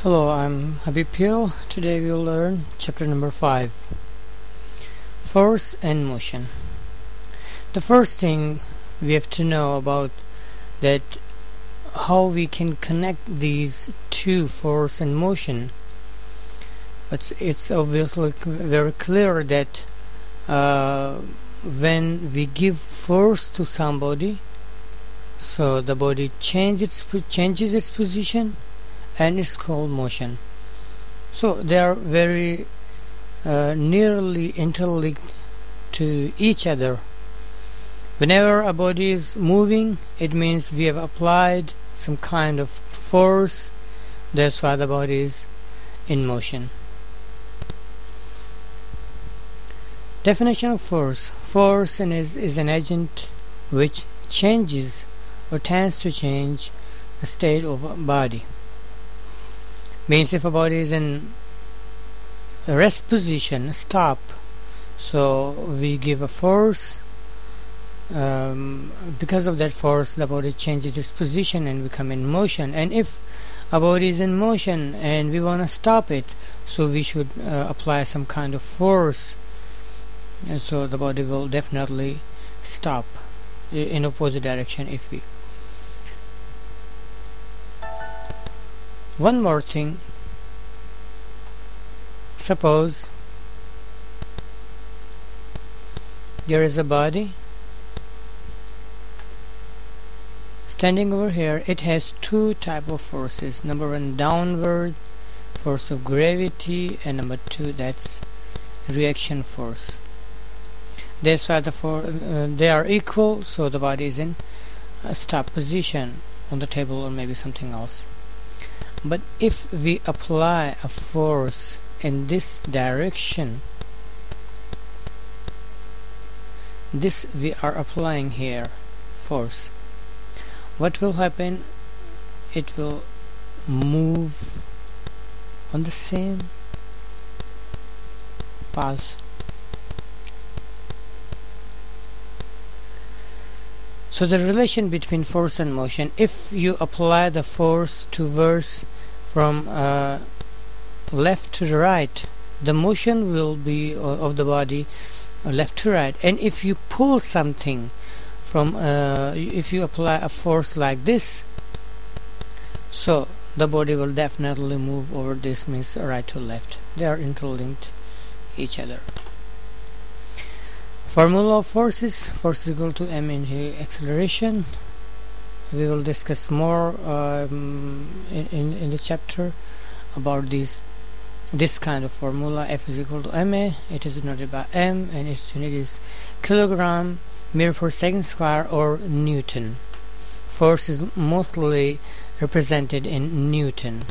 Hello, I'm Habibpl. Today we will learn chapter number 5, Force and Motion. The first thing we have to know about that how we can connect these two, force and motion. But it's obviously very clear that when we give force to somebody, so the body changes its position, and it's called motion. So they are very nearly interlinked to each other. Whenever a body is moving, it means we have applied some kind of force. That's why the body is in motion. Definition of force. Force is an agent which changes or tends to change the state of a body. Means if a body is in a rest position, stop, so we give a force. Because of that force, the body changes its position and become in motion. And if a body is in motion and we want to stop it, so we should apply some kind of force, and so the body will definitely stop in opposite direction. If we one more thing, suppose there is a body standing over here. It has two type of forces. Number one, downward force of gravity, and number two, that's reaction force. That's why they are equal, so the body is in a stop position on the table or maybe something else. But if we apply a force in this direction, this we are applying here force, what will happen? It will move on the same path. So the relation between force and motion, if you apply the force towards from left to the right, the motion will be of the body left to right. And if you pull something from if you apply a force like this, so the body will definitely move over. This means right to left. They are interlinked each other. Formula of forces: force is equal to m into acceleration. We will discuss more in the chapter about this kind of formula. F is equal to ma. It is denoted by m, and its unit is kilogram meter per second square, or Newton. Force is mostly represented in Newton.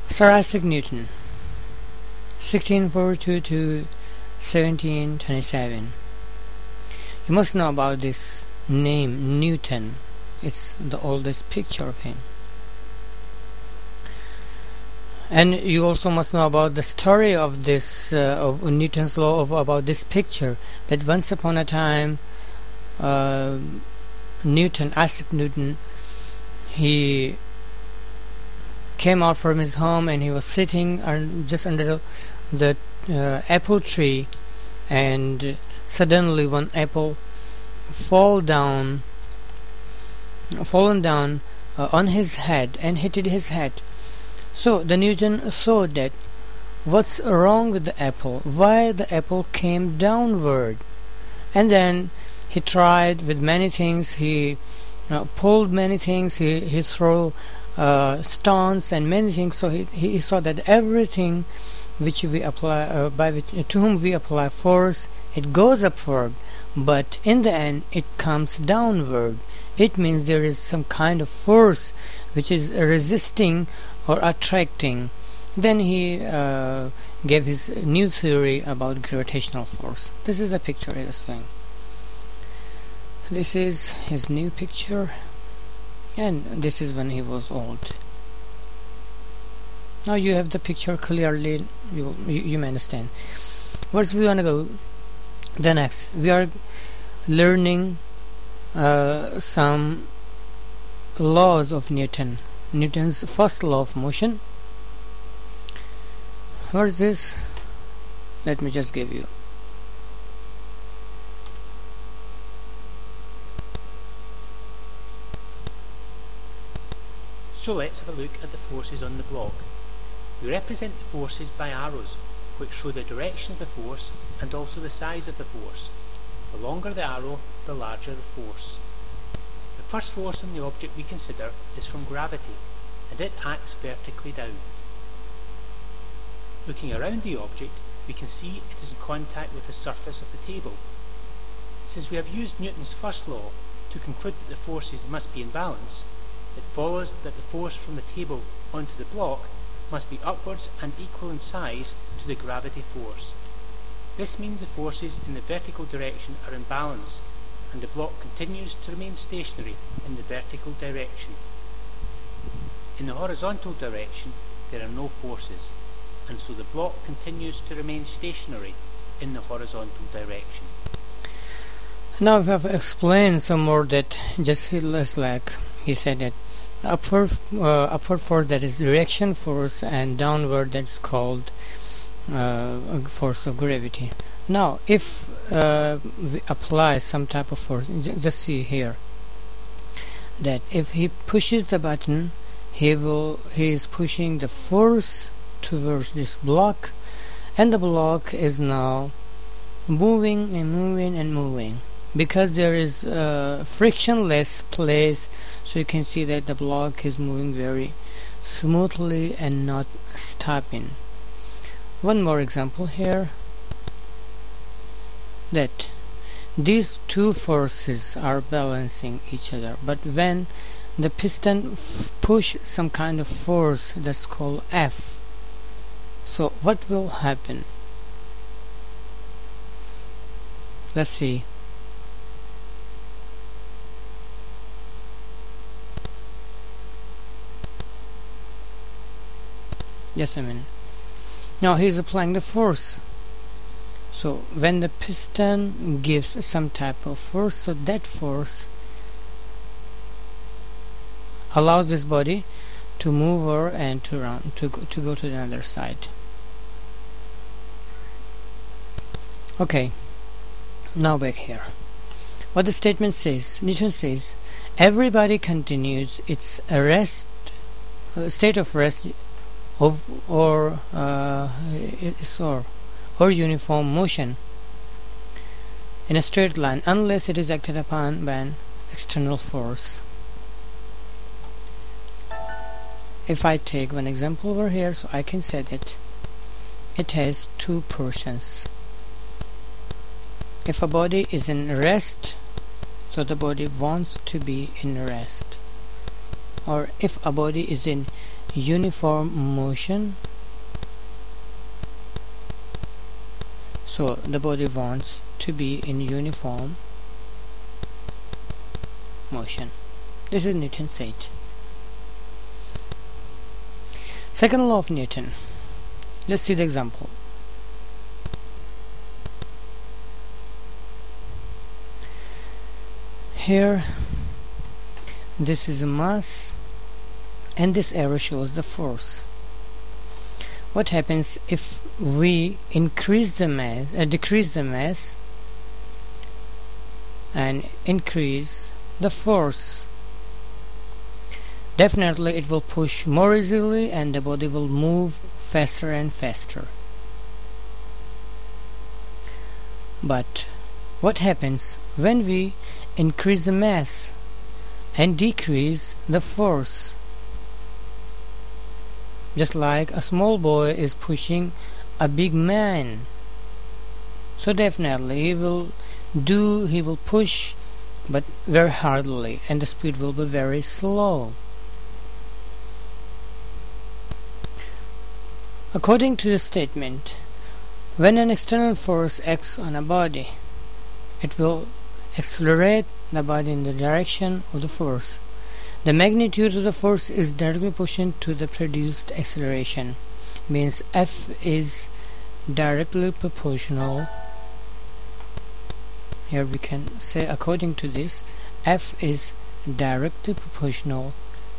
Sir Isaac Newton, 1642 to 1727. You must know about this name Newton. It's the oldest picture of him. And you also must know about the story of this of Newton's law, about this picture, that once upon a time Isaac Newton, he came out from his home and he was sitting just under the apple tree, and suddenly one apple fallen down on his head and hit his head. So the Newton saw that what's wrong with the apple, why the apple came downward. And then he tried with many things. He pulled many things, he threw stones and many things. So he saw that everything which we apply to whom we apply force, it goes upward, but in the end it comes downward. It means there is some kind of force which is resisting or attracting. Then he gave his new theory about gravitational force. This is the picture he was showing. This is his new picture, and this is when he was old. Now you have the picture clearly. You may understand. Where we want to go? The next, we are learning some laws of Newton. Newton's first law of motion. What is this? Let me just give you. So let's have a look at the forces on the block. We represent the forces by arrows, which show the direction of the force and also the size of the force. The longer the arrow, the larger the force. The first force on the object we consider is from gravity, and it acts vertically down. Looking around the object, we can see it is in contact with the surface of the table. Since we have used Newton's first law to conclude that the forces must be in balance, it follows that the force from the table onto the block must be upwards and equal in size to the gravity force. This means the forces in the vertical direction are in balance, and the block continues to remain stationary in the vertical direction. In the horizontal direction, there are no forces, and so the block continues to remain stationary in the horizontal direction. Now we have explained some more that just like he said that upward force, that is reaction force, and downward, that's called force of gravity. Now if we apply some type of force, just see here that if he pushes the button, he is pushing the force towards this block, and the block is now moving and moving and moving. Because there is a frictionless place, so you can see that the block is moving very smoothly and not stopping. One more example here, that these two forces are balancing each other, but when the piston push some kind of force, that's called F. So what will happen? Let's see. Just a minute. Now he is applying the force. So when the piston gives some type of force, so that force allows this body to move over and to run, to go to the other side. Okay, now back here. What the statement says, Newton says, every body continues its state of rest or uniform motion in a straight line unless it is acted upon by an external force. If I take one example over here, so I can say that it has two portions. If a body is in rest, so the body wants to be in rest, or if a body is in uniform motion, so the body wants to be in uniform motion. This is Newton said. Second law of Newton. Let's see the example. Here, this is a mass, and this arrow shows the force. What happens if we increase the mass, decrease the mass, and increase the force? Definitely it will push more easily, and the body will move faster and faster. But what happens when we increase the mass and decrease the force? Just like a small boy is pushing a big man, so definitely he will push, but very hardly, and the speed will be very slow. According to the statement, when an external force acts on a body, it will accelerate the body in the direction of the force. The magnitude of the force is directly proportional to the produced acceleration, means F is directly proportional. Here we can say, according to this, F is directly proportional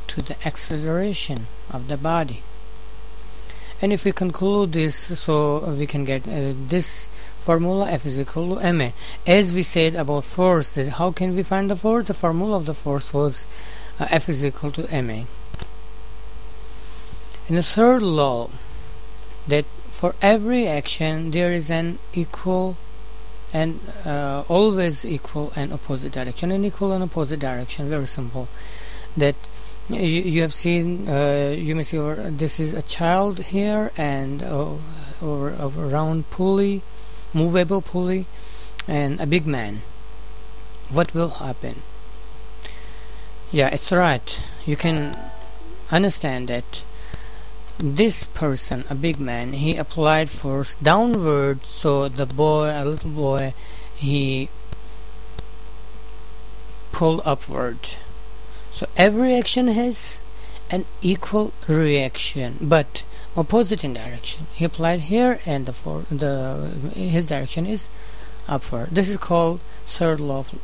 to the acceleration of the body. And if we conclude this, so we can get this formula: F is equal to ma. As we said about force, that how can we find the force? The formula of the force was F is equal to ma. And the third law, that for every action there is an equal and always equal and opposite direction. An equal and opposite direction, very simple. That you have seen, you may see this is a child here, and over a round pulley, movable pulley, and a big man. What will happen? Yeah, it's right. You can understand that this person, a big man, he applied force downward, so the boy, a little boy, he pulled upward. So every action has an equal reaction, but opposite in direction. He applied here, and his direction is upward. This is called third law of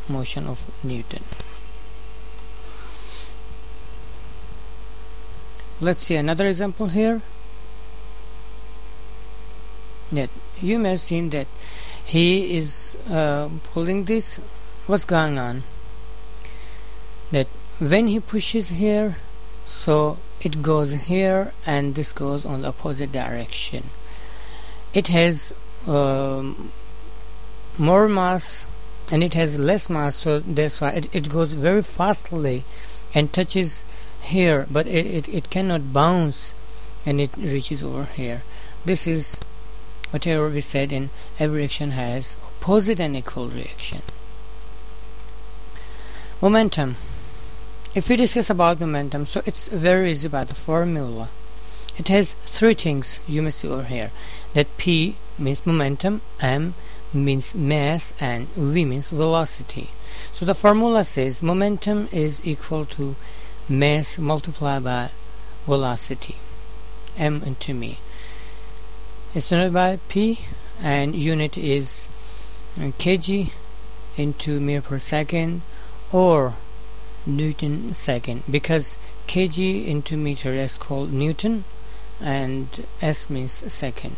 motion of Newton. Let's see another example here. That you may have seen that he is pulling this. What's going on? That when he pushes here, so it goes here, and this goes on the opposite direction. It has more mass and it has less mass, so that's why it goes very fastly and touches here, but it cannot bounce, and it reaches over here. This is whatever we said in every action has opposite and equal reaction. Momentum. If we discuss about momentum, so it's very easy by the formula. It has three things you may see over here. That P means momentum, M means mass, and V means velocity. So the formula says momentum is equal to mass multiplied by velocity, m into m. It's denoted by P, and unit is kg into meter per second, or Newton second, because kg into meter is called Newton and s means second.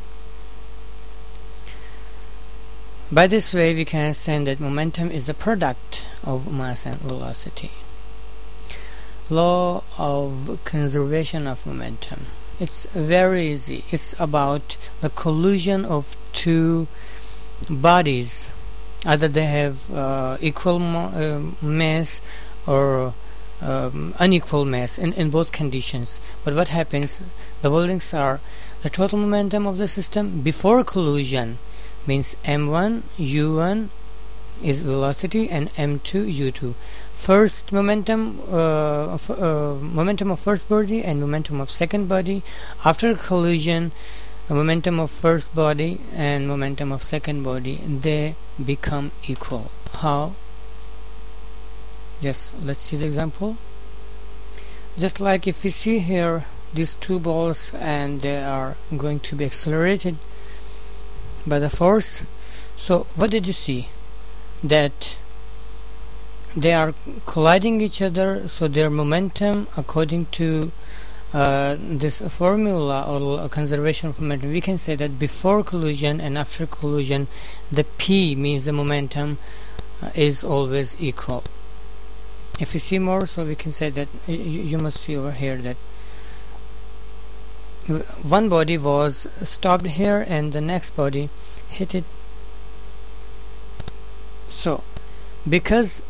By this way we can understand that momentum is the product of mass and velocity. Law of conservation of momentum. It's very easy. It's about the collision of two bodies. Either they have equal mass or unequal mass in both conditions. But what happens? The holdings are the total momentum of the system before collision means m1 u1 is velocity, and m2 u2. First momentum momentum of first body and momentum of second body. After collision, momentum of first body and momentum of second body, they become equal. How? Yes, let's see the example. Just like if we see here these two balls, and they are going to be accelerated by the force. So what did you see? That they are colliding each other, so their momentum, according to this formula or conservation of momentum, we can say that before collision and after collision, the P means the momentum is always equal. If you see more, so we can say that you must see over here that one body was stopped here and the next body hit it. So because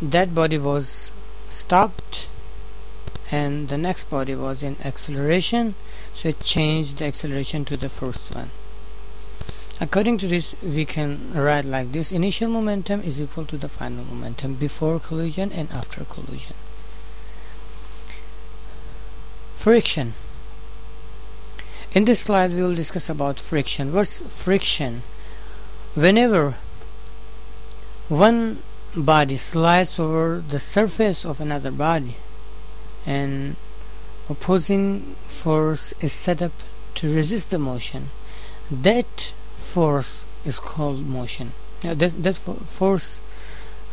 that body was stopped and the next body was in acceleration, so it changed the acceleration to the first one. According to this, we can write like this: initial momentum is equal to the final momentum before collision and after collision. Friction. In this slide we will discuss about friction. What's friction? Whenever one body slides over the surface of another body and opposing force is set up to resist the motion, that force is called motion. That force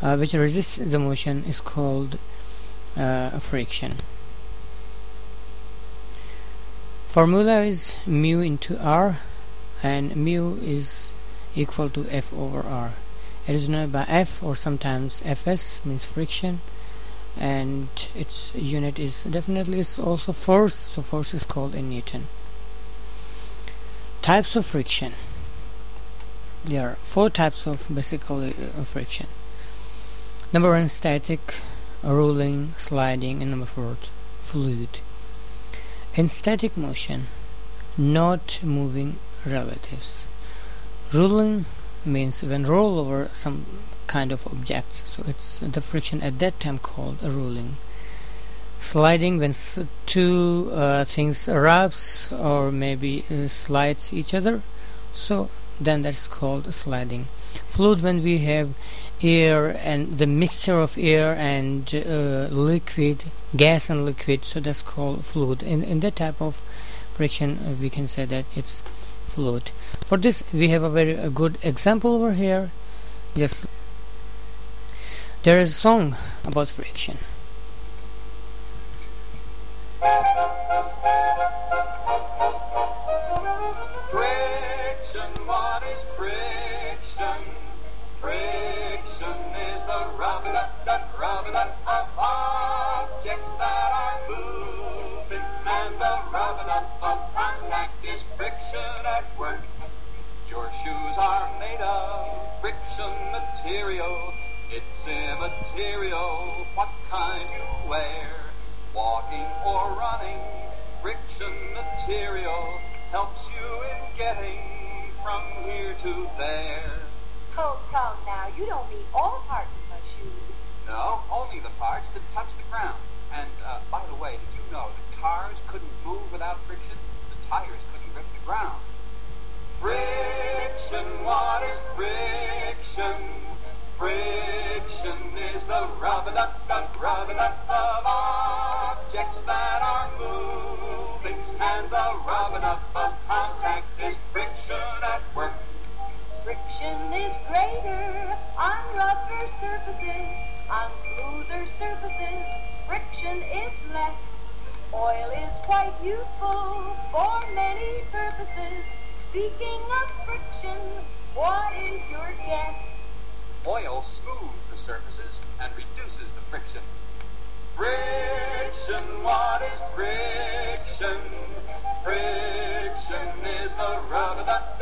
which resists the motion is called friction. Formula is mu into r, and mu is equal to F over r. It is known by F, or sometimes Fs, means friction, and its unit is definitely is also force, so force is called in Newton. Types of friction. There are 4 types of basically friction. Number 1, static, rolling, sliding, and number 4, fluid. In static motion, not moving relatives. Rolling means when roll over some kind of objects, so it's the friction at that time called a rolling. Sliding, when two things wraps or maybe slides each other, so then that's called sliding. Fluid, when we have air and the mixture of air and liquid, gas and liquid, so that's called fluid. In that type of friction we can say that it's fluid. For this we have a very good example over here. Yes, there is a song about friction. Friction, what is friction? Friction is the rubbing up of objects that are moving, and the rubbing up of contact is friction at work. Your shoes are made of friction material. It's immaterial what kind you wear. Walking or running, friction material helps you in getting from here to there. Oh, come now, you don't mean all parts of my shoes. No, only the parts that touch the ground. And, by the way, did you know that cars couldn't move without friction? The tires couldn't grip the ground. Friction, what is friction? Friction is the rubbing up of objects that are moving, and the rubbing up of contact is friction at work. Friction is greater on rougher surfaces, on smoother surfaces, friction is less. Oil is quite useful for many purposes. Speaking of friction, what is your guess? Oil smooths the surfaces and reduces the friction. Friction, what is friction? Friction is the rubbing up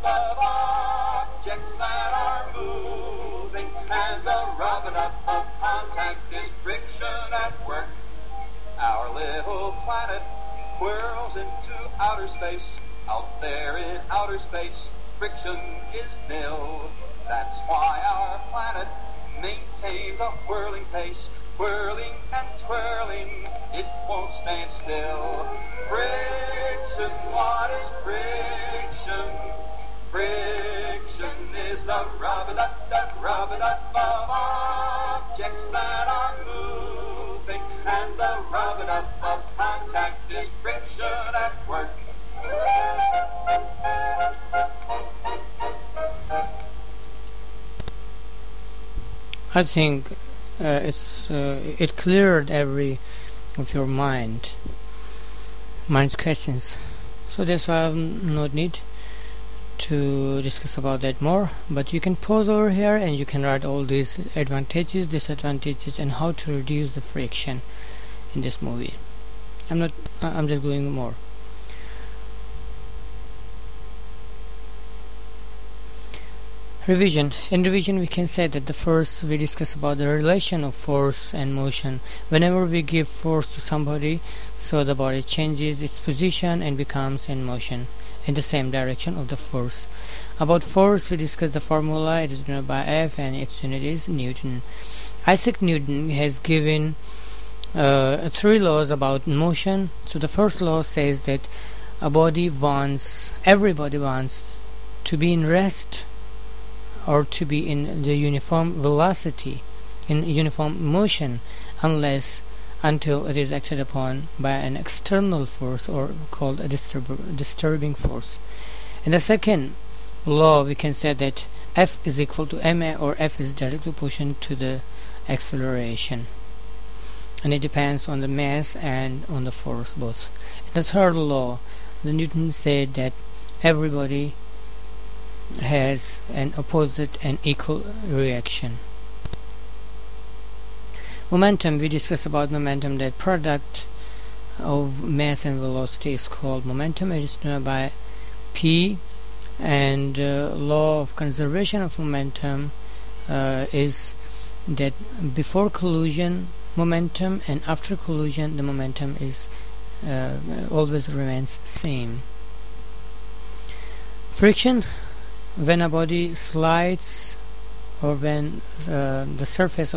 of objects that are moving, and the rubbing up of contact is friction at work. Our little planet whirls into outer space. Out there in outer space, friction is nil. That's why our planet maintains a whirling pace. Whirling and twirling, it won't stand still. Friction, what is friction? Friction is the rubbing up of objects that are moving, and the rubbing up of contact is friction at work. I think it cleared every of your mind's questions, so that's why I have no need to discuss about that more. But you can pause over here and you can write all these advantages, disadvantages, and how to reduce the friction in this movie. I'm just going more. Revision. In revision we can say that the first we discuss about the relation of force and motion. Whenever we give force to somebody, so the body changes its position and becomes in motion in the same direction of the force. About force we discussed the formula. It is denoted by F and its unit is Newton. Isaac Newton has given 3 laws about motion. So the first law says that everybody wants to be in rest or to be in the uniform velocity, in uniform motion, until it is acted upon by an external force, or called a disturbing force. In the second law we can say that F is equal to ma, or F is direct proportion to the acceleration. and it depends on the mass and on the force both. The third law, the Newton said that everybody has an opposite and equal reaction. Momentum, we discussed about momentum, that product of mass and velocity is called momentum. It is known by P, and law of conservation of momentum is that before collision momentum and after collision the momentum is always remains same. Friction, when a body slides or when the surfaces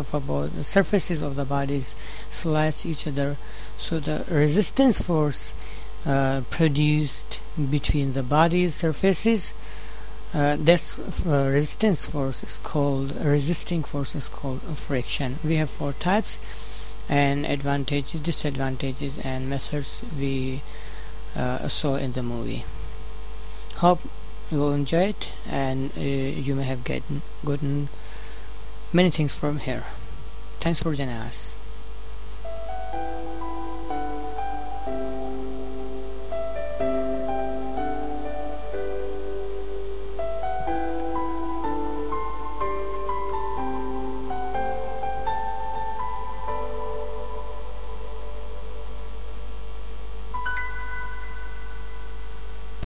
of the bodies slides each other, so the resistance force produced between the body's surfaces, this resistance force is called friction. We have 4 types, and advantages, disadvantages, and methods we saw in the movie. Hope you will enjoy it, and you may have gotten many things from here. Thanks for joining us.